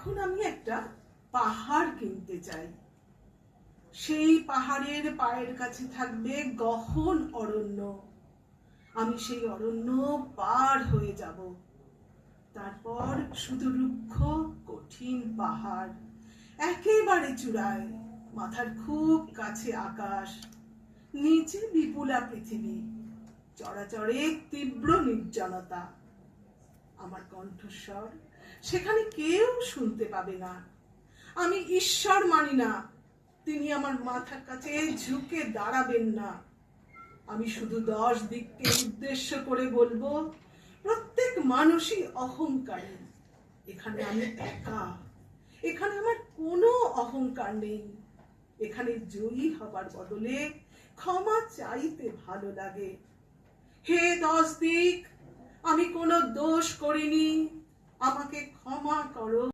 এখন আমি একটা পাহাড় কিনতে চাই। সেই পাহাড়ের পায়ের কাছে থাকবে গহন অরণ্য। আমি সেই অরণ্য পার হয়ে যাব। তারপর শুধু রুক্ষ কঠিন পাহাড়, একেবারে চূড়ায়, মাথার খুব কাছে আকাশ, নিচে বিপুলা পৃথিবী, চরাচরে তীব্র নির্জনতা। আমার কণ্ঠস্বর সেখানে কেউ শুনতে পাবে না। আমি ঈশ্বর মানি না, তিনি আমার মাথার কাছে ঝুঁকে দাঁড়াবেন না। আমি শুধু 10 দিককে উদ্দেশ্য করে বলবো, প্রত্যেক মানুষই অহংকারী। এখানে আমি একা, এখানে আমার কোনো অহংকার নেই। এখানে জয়ী হবার বদলে ক্ষমা চাইতে ভালো লাগে। হে 10 দিক, আমি কোনো দোষ করিনি, আমাকে ক্ষমা করো।